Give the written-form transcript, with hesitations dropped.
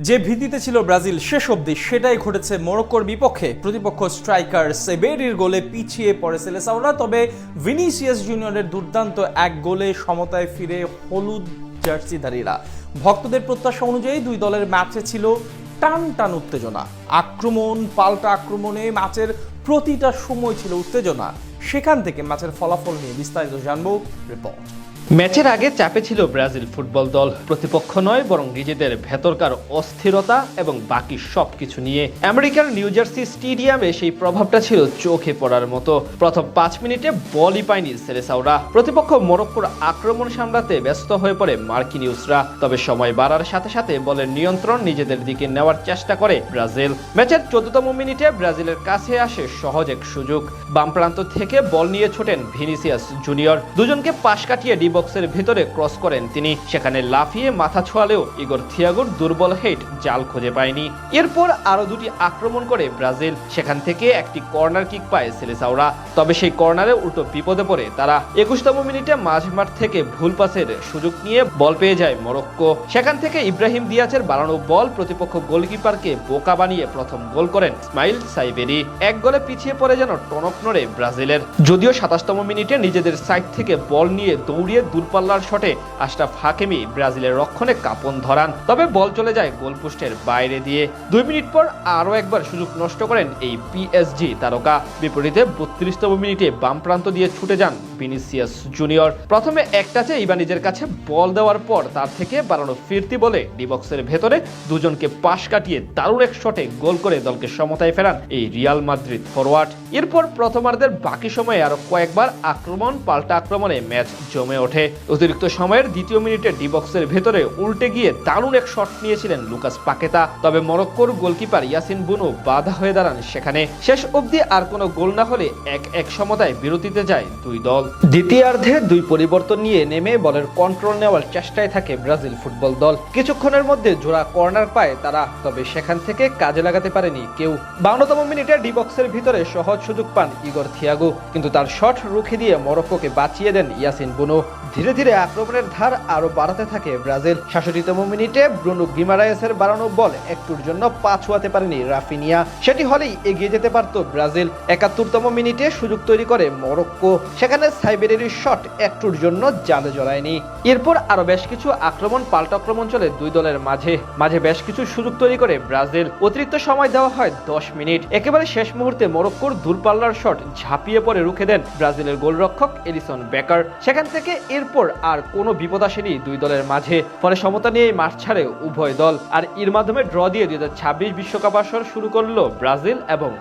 যে ভীতিতে ছিল ব্রাজিল শেষ অবধি সেটাই ঘটেছে মরক্কোর বিপক্ষে। প্রতিপক্ষ স্ট্রাইকার সেবেরির গোলে পিছিয়ে পড়ে সেলেসাওরা, তবে ভিনিসিয়াস জুনিয়রের দুর্দান্ত এক গোলে সমতায় ফিরে হলুদ জার্সিধারীরা। ভক্তদের প্রত্যাশা অনুযায়ী দুই দলের ম্যাচে ছিল টান টান উত্তেজনা। আক্রমণ পাল্টা আক্রমণে ম্যাচের প্রতিটা সময় ছিল উত্তেজনা। সেখান থেকে ম্যাচের ফলাফল নিয়ে বিস্তারিত জানবো রিপোর্ট। ম্যাচের আগে চাপে ছিল ব্রাজিল ফুটবল দল। প্রতিপক্ষ নয় বরং নিজেদের ভেতরকার অস্থিরতা এবং বাকি সবকিছু নিয়ে আমেরিকার নিউ জার্সি স্টেডিয়ামে সেই প্রভাবটা ছিল চোখে পড়ার মতো। প্রথম 5 মিনিটে বলই পায়নি সেলেসাওরা। প্রতিপক্ষ মরক্কোর আক্রমণ সামলাতে ব্যস্ত হয়ে পড়ে মার্কিনিউসরা, তবে সময় বাড়ার সাথে সাথে বলের নিয়ন্ত্রণ নিজেদের দিকে নেওয়ার চেষ্টা করে ব্রাজিল। ম্যাচের 14তম মিনিটে ব্রাজিলের কাছে আসে সহজ এক সুযোগ। বাম প্রান্ত থেকে বল নিয়ে ছোটেন ভিনিসিয়াস জুনিয়র, দুজনকে পাশ কাটিয়ে বক্সের ভিতরে ক্রস করেন তিনি। সেখানে লাফিয়ে মাথা ছোঁয়ালেও ইগর থিয়াগোর দুর্বল হেড জাল খুঁজে পায়নি। এরপর আরো দুটি আক্রমণ করে ব্রাজিল। সেখান থেকে একটি কর্নার কিক পায় সেলেসাওরা, তবে সেই কর্নারে উল্টো বিপদে পড়ে তারা। 21তম মিনিটে মাঝমাঠ থেকে ভুল পাসের সুযোগ নিয়ে বল পেয়ে যায় মরক্কো। সেখান থেকে ইব্রাহিম দিয়াচের বাড়ানো বল প্রতিপক্ষ গোলকিপারকে বোকা বানিয়ে প্রথম গোল করেন ইসমাইল সাইবেরি। এক গোলে পিছিয়ে পড়ে যেন টনক নড়ে ব্রাজিলের। যদিও 27তম মিনিটে নিজেদের সাইড থেকে বল নিয়ে দৌড়িয়ে দূরপাল্লার শটে আশরাফ হাকিমি ব্রাজিলের রক্ষণে কাঁপন ধরান, তবে বল চলে যায় গোলপোস্টের বাইরে দিয়ে। 2 মিনিট পর আরও একবার সুযোগ নষ্ট করেন এই পিএসজি তারকা। বিপরীতে 32তম মিনিটে বাম প্রান্ত দিয়ে ছুটে যান ভিনিসিয়াস জুনিয়র। প্রথমে এক টাচে ইবানিজের কাছে বল দেওয়ার পর তার থেকে বাড়ানো ফিরতি বলে ডিবক্সের ভেতরে দুজনকে পাশ কাটিয়ে দারুণ এক শটে গোল করে দলকে সমতায় ফেরান এই রিয়াল মাদ্রিদ ফরওয়ার্ড। এরপর প্রথমার্ধের বাকি সময়ে আরো কয়েকবার আক্রমণ পাল্টা আক্রমণে ম্যাচ জমে ওঠে। অতিরিক্ত সময়ের 2য় মিনিটে ডিবক্সের ভেতরে উল্টে গিয়ে দারুণ এক শট নিয়েছিলেন লুকাস পাকেতা, তবে মরক্কোর গোলকিপার ইয়াসিন বুনো বাধা হয়ে দাঁড়ান সেখানে। শেষ অবধি আর কোনো গোল না হলে 1-1 সমতায় বিরতিতে যায় দুই দল। দ্বিতীয়ার্ধে দুই পরিবর্তন নিয়ে নেমে বলের কন্ট্রোল নেওয়ার চেষ্টায় থাকে ব্রাজিল ফুটবল দল। কিছুক্ষণের মধ্যে জোড়া কর্নার পায় তারা, তবে সেখান থেকে কাজে লাগাতে পারেনি কেউ। 52তম মিনিটে ডিবক্সের ভিতরে সহজ সুযোগ পান ইগর থিয়াগো, কিন্তু তার শট রুখে দিয়ে মরক্কোকে বাঁচিয়ে দেন ইয়াসিন বুনো। ধীরে ধীরে আক্রমণের ধার আরো বাড়াতে থাকে ব্রাজিল। 66তম মিনিটে ব্রুনো গিমারায়েসের বাড়ানো বল একটুর জন্য পা ছোঁয়াতে পারেনি রাফিনিয়া, সেটি হলেই এগিয়ে যেতে পারত ব্রাজিল। 71তম মিনিটে সুযোগ তৈরি করে মরক্কো, সেখানে সাইবেরির শট একটুর জন্য জালে জড়ায়নি। এরপর আরো বেশ কিছু আক্রমণ পাল্টা আক্রমণ চলে দুই দলের মাঝে মাঝে বেশ কিছু সুযোগ তৈরি করে ব্রাজিল। অতিরিক্ত সময় দেওয়া হয় 10 মিনিট। একেবারে শেষ মুহূর্তে মরক্কোর দূরপাল্লার শট ঝাঁপিয়ে পড়ে রুখে দেন ব্রাজিলের গোলরক্ষক এলিসন বেকার। সেখান থেকে এরপর আর কোনো বিপদ আসেনি দুই দলের মাঝে। ফলে সমতা নিয়ে মাঠ ছাড়ে উভয় দল, আর এর মাধ্যমে ড্র দিয়ে 2026 বিশ্বকাপ আসর শুরু করলো ব্রাজিল এবং